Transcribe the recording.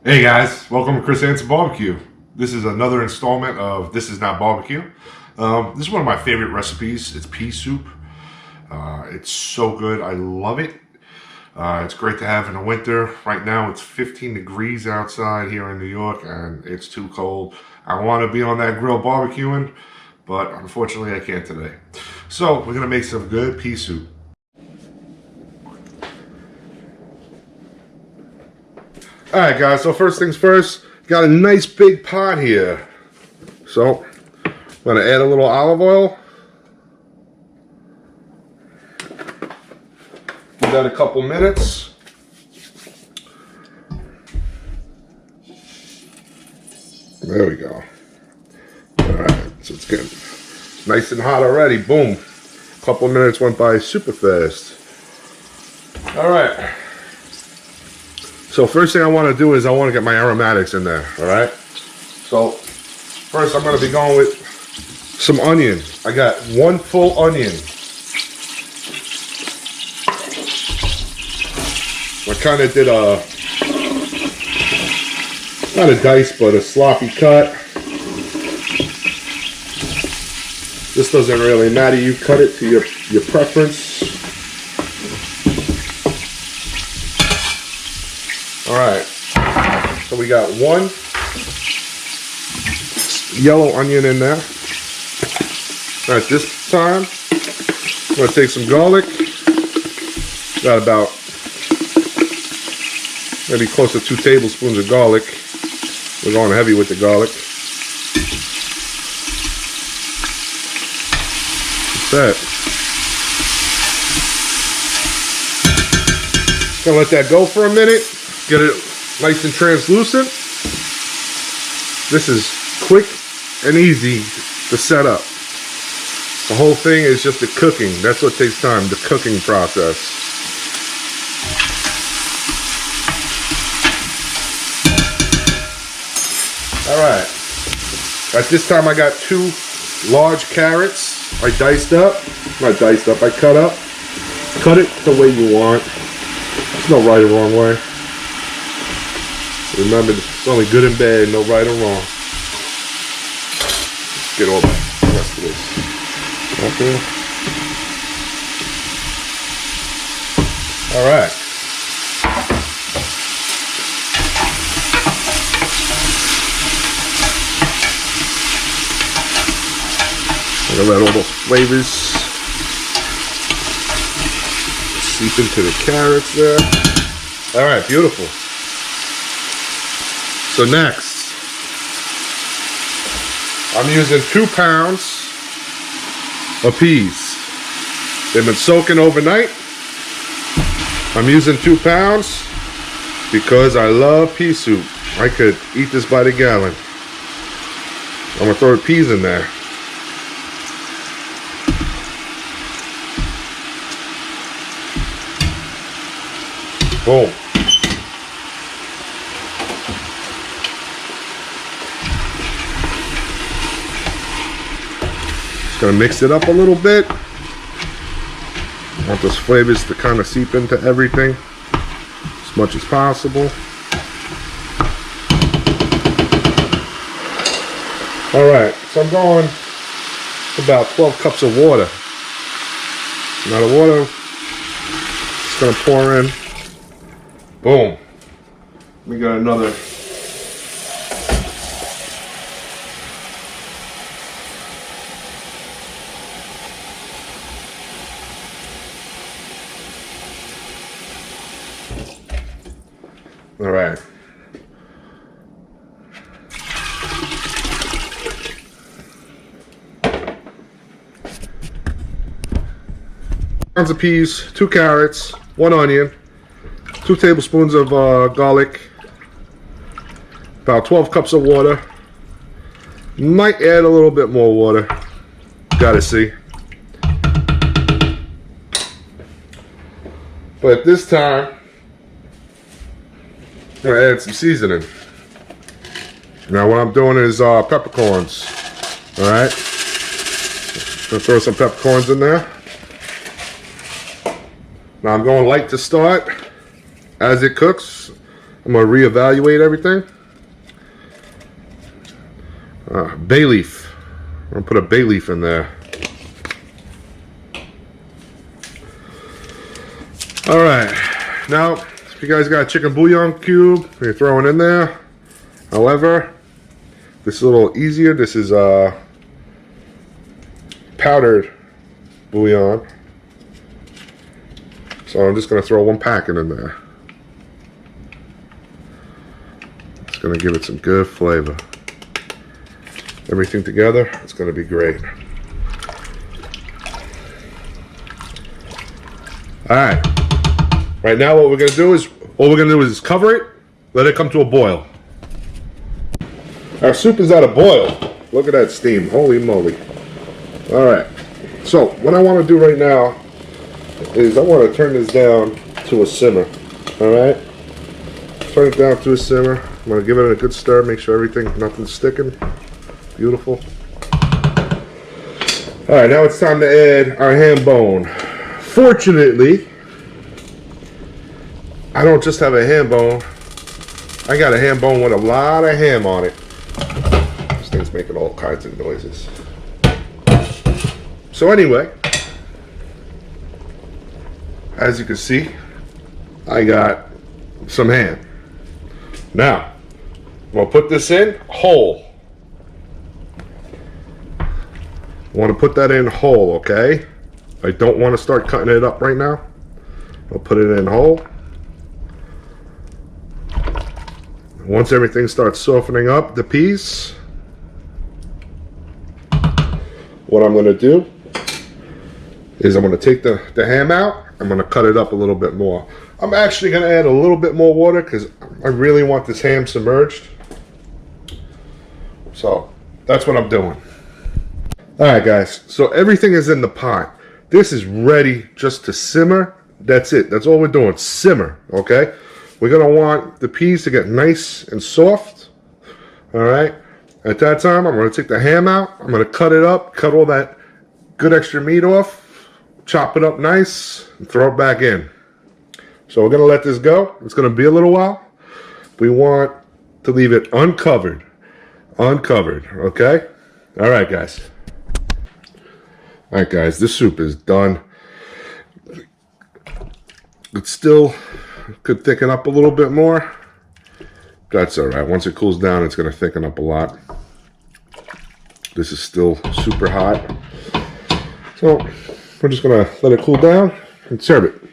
Hey guys, welcome to Hansen BBQ. This is another installment of This Is Not Barbecue. This is one of my favorite recipes. It's pea soup. It's so good. I love it. It's great to have in the winter. Right now it's 15 degrees outside here in New York and it's too cold. I want to be on that grill barbecuing, but unfortunately I can't today. So we're going to make some good pea soup. Alright guys, so first things first, got a nice big pot here. So, I'm going to add a little olive oil. Give that a couple minutes. There we go. Alright, so it's getting nice and hot already. Boom. A couple minutes went by super fast. Alright. So first thing I want to do is I want to get my aromatics in there, alright? So first I'm going to be going with some onion. I got one full onion. I kind of did a, not a dice, but a sloppy cut. This doesn't really matter, you cut it to your preference. Alright, so we got one yellow onion in there. Alright, this time I'm going to take some garlic. Got about maybe close to 2 tablespoons of garlic. We're going heavy with the garlic. That's that. Gonna let that go for a minute. Get it nice and translucent. This is quick and easy to set up. The whole thing is just the cooking. That's what takes time, the cooking process. Alright. At this time I got 2 large carrots. I diced up. Not diced up, I cut up. Cut it the way you want. There's no right or wrong way. Remember, it's only good and bad, no right or wrong. Let's get all the rest of this. Okay. Alright. I'm gonna let all those flavors seep into the carrots there. Alright, beautiful. So next, I'm using 2 pounds of peas. They've been soaking overnight. I'm using 2 pounds because I love pea soup. I could eat this by the gallon. I'm gonna throw the peas in there. Boom. Gonna mix it up a little bit. Want those flavors to kind of seep into everything as much as possible. Alright, so I'm going about 12 cups of water. Now the water is gonna pour in. Boom. We got another . All right. Pounds of peas, 2 carrots, 1 onion, 2 tablespoons of garlic, about 12 cups of water. Might add a little bit more water. Gotta see. But this time, I'm going to add some seasoning. Now what I'm doing is peppercorns. Alright. Going to throw some peppercorns in there. Now I'm going light to start. As it cooks, I'm going to reevaluate everything. Bay leaf. I'm going to put a bay leaf in there. Alright, now if you guys got a chicken bouillon cube, you throw it in there. However, this is a little easier. This is powdered bouillon. So I'm just going to throw one packet in there. It's going to give it some good flavor. Everything together, it's going to be great. Alright. Right now what we're going to do is cover it, let it come to a boil. Our soup is at a boil. Look at that steam. Holy moly. Alright. So what I want to do right now is I want to turn this down to a simmer. Alright? Turn it down to a simmer. I'm going to give it a good stir, make sure nothing's sticking. Beautiful. Alright, now it's time to add our ham bone. Fortunately, I don't just have a ham bone. I got a ham bone with a lot of ham on it. This thing's making all kinds of noises. So anyway, as you can see, I got some ham. Now, I'm going to put this in whole. I want to put that in whole, okay? I don't want to start cutting it up right now. I'll put it in whole. Once everything starts softening up, the piece, what I'm going to do is I'm going to take the ham out. I'm going to cut it up a little bit more. I'm actually going to add a little bit more water because I really want this ham submerged. So that's what I'm doing. Alright guys, so everything is in the pot. This is ready just to simmer. That's it. That's all we're doing. Simmer, okay? We're going to want the peas to get nice and soft. Alright? At that time, I'm going to take the ham out. I'm going to cut it up, cut all that good extra meat off, chop it up nice, and throw it back in. So we're going to let this go. It's going to be a little while. We want to leave it uncovered. Uncovered, okay? Alright guys. Alright guys, this soup is done. It still could thicken up a little bit more. That's alright. Once it cools down, it's going to thicken up a lot. This is still super hot. So, we're just going to let it cool down and serve it.